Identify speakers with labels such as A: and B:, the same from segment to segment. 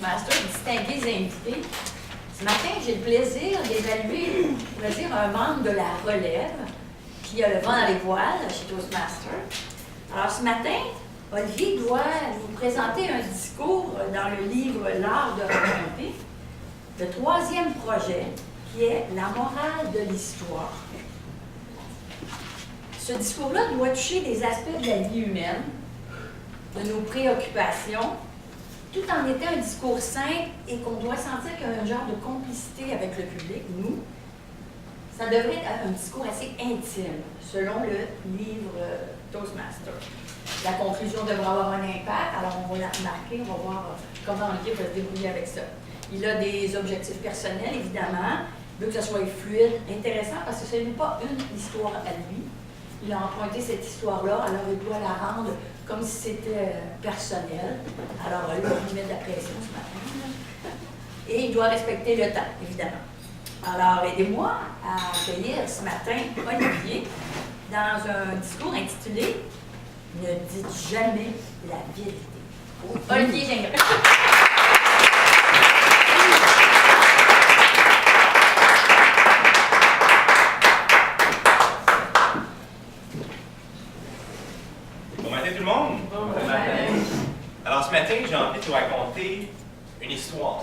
A: Toastmasters, distingués et invités. Ce matin, j'ai le plaisir d'évaluer, on va dire, un membre de la relève qui a le vent dans les voiles chez Toastmasters. Alors, ce matin, Olivier doit vous présenter un discours dans le livre L'art de raconter, le 3e projet, qui est la morale de l'histoire. Ce discours-là doit toucher des aspects de la vie humaine, de nos préoccupations, tout en étant un discours simple et qu'on doit sentir qu'il y a un genre de complicité avec le public, nous. Ça devrait être un discours assez intime, selon le livre Toastmasters. La conclusion devra avoir un impact, alors on va la remarquer, on va voir comment Olivier peut se débrouiller avec ça. Il a des objectifs personnels, évidemment. Il veut que ça soit fluide, intéressant, parce que ce n'est pas une histoire à lui. Il a emprunté cette histoire-là, alors il doit la rendre comme si c'était personnel. Alors là, il va lui mettre de la pression ce matin. Et il doit respecter le temps, évidemment. Alors, aidez-moi à accueillir ce matin Olivier dans un discours intitulé « Ne dites jamais la vérité ». Olivier Gingras.
B: Bon matin tout le monde! Bon matin! Alors ce matin, j'ai envie de vous raconter une histoire.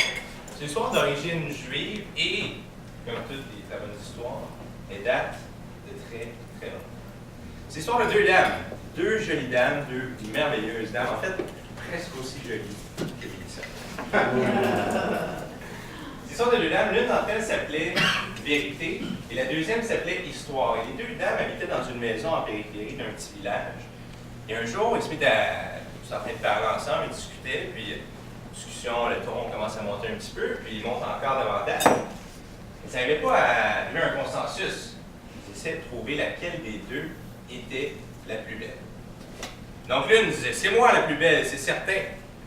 B: C'est une histoire d'origine juive et, comme toutes les très bonnes histoires, elle date de très, très longtemps. C'est l'histoire de 2 dames. 2 jolies dames, 2 merveilleuses dames, en fait, presque aussi jolies que Mélissa. C'est l'histoire de 2 dames. L'une d'entre elles s'appelait Vérité et la deuxième s'appelait Histoire. Et les 2 dames habitaient dans une maison en périphérie d'un petit village. Et un jour, ils se mettaient en train de parler ensemble, ils discutaient, puis discussion, le ton commence à monter un petit peu, puis il monte encore davantage. Ils n'arrivaient pas à arriver à un consensus. Ils essayaient de trouver laquelle des 2 était la plus belle. Donc l'une disait, c'est moi la plus belle, c'est certain.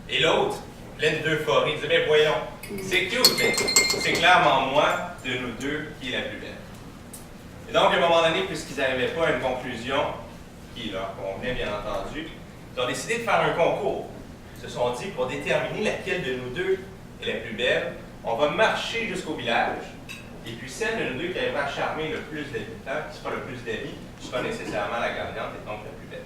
B: Et l'autre, pleine d'euphorie, disait, ben voyons, c'est cute, mais c'est clairement moi de nous 2 qui est la plus belle. Et donc, à un moment donné, puisqu'ils n'arrivaient pas à une conclusion qui leur convenait, bien entendu, ils ont décidé de faire un concours. Ils se sont dit, pour déterminer laquelle de nous 2 est la plus belle, on va marcher jusqu'au village, et puis celle de nous 2 qui arrivera à charmer le plus d'habitants, qui sera le plus d'amis, sera nécessairement la gagnante et donc la plus belle.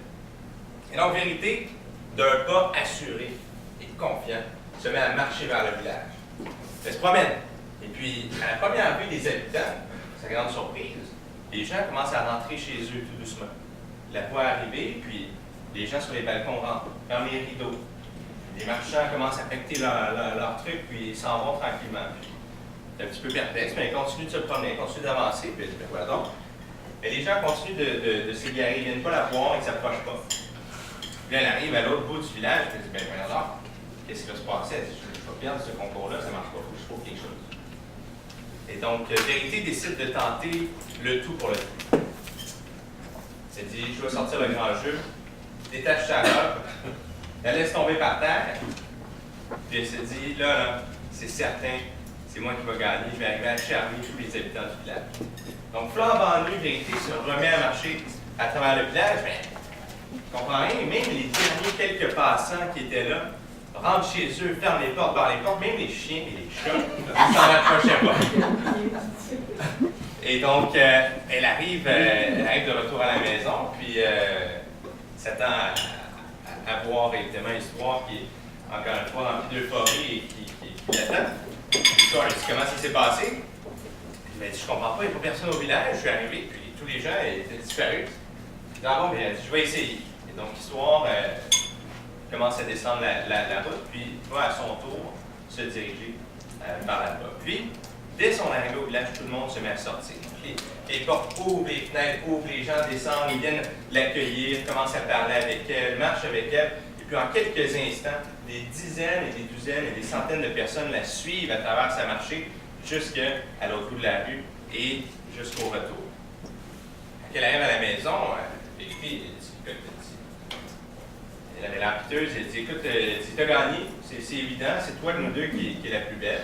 B: Et donc, Vérité, d'un pas assuré et confiant, se met à marcher vers le village. Elle se promène. Et puis, à la première vue des habitants, sa grande surprise, les gens commencent à rentrer chez eux tout doucement. La voit arriver, puis les gens sur les balcons rentrent, ferment les rideaux. Les marchands commencent à affecter leur truc, puis ils s'en vont tranquillement. C'est un petit peu perplexe, mais ils continuent de se promener, ils continuent d'avancer, puis ben voilà donc. Mais les gens continuent de s'égarer, ils ne viennent pas la voir, ils ne s'approchent pas. Puis elle arrive à l'autre bout du village, elle dit, ben voyons donc, qu'est-ce qui va se passer? Elle dit, je ne vais pas perdre ce concours-là, ça ne marche pas, il faut que je trouve quelque chose. Et donc, Vérité décide de tenter le tout pour le tout. Elle dit, je vais sortir le grand jeu, détache sa robe, la laisse tomber par terre, puis elle se dit, là, c'est certain, c'est moi qui vais gagner, je vais arriver à charmer tous les habitants du village. Donc, flambant nu, Vérité se remet à marcher à travers le village, mais je comprends rien, même les derniers quelques passants qui étaient là rentrent chez eux, ferment les portes, barrent les portes, même les chiens et les chats ne s'en approchaient pas. Et donc, elle arrive de retour à la maison, puis s'attend à voir évidemment l'histoire qui est encore une fois remplie d'euphorie et qui l'attend. L'histoire, elle dit comment ça s'est passé. Elle dit, je comprends pas, il n'y a pas personne au village, je suis arrivé, puis tous les gens étaient disparus. Ah bon, mais elle dit, je vais essayer. Et donc, l'histoire commence à descendre la route, puis va à son tour se diriger par là-bas. Puis, dès son arrivée au village, tout le monde se met à sortir. Les portes ouvrent, les fenêtres ouvrent, les gens descendent, ils viennent l'accueillir, commencent à parler avec elle, marchent avec elle. Et puis en quelques instants, des dizaines et des douzaines et des centaines de personnes la suivent à travers sa marchée jusqu'à l'autre bout de la rue et jusqu'au retour. Quand elle arrive à la maison, Vérité, elle avait l'air piteuse, elle dit, écoute, tu as gagné, c'est évident, c'est toi de nous 2 qui est la plus belle.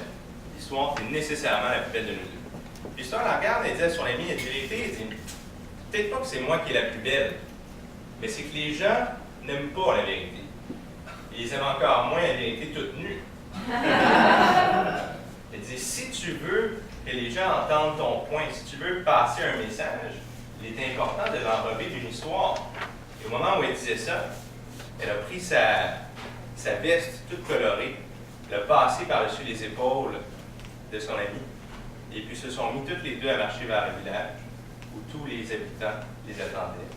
B: L'histoire, c'est nécessairement la plus belle de nous 2. L'histoire, elle regarde, elle dit sur la ligne, elle dit, Vérité, elle dit, peut-être pas que c'est moi qui est la plus belle, mais c'est que les gens n'aiment pas la vérité. Ils aiment encore moins la vérité toute nue. tu veux que les gens entendent ton point, si tu veux passer un message, il est important de l'enrober d'une histoire. Et au moment où elle disait ça, elle a pris sa veste toute colorée, l'a passée par-dessus les épaules de son ami, et puis se sont mis toutes les deux à marcher vers le village, où tous les habitants les attendaient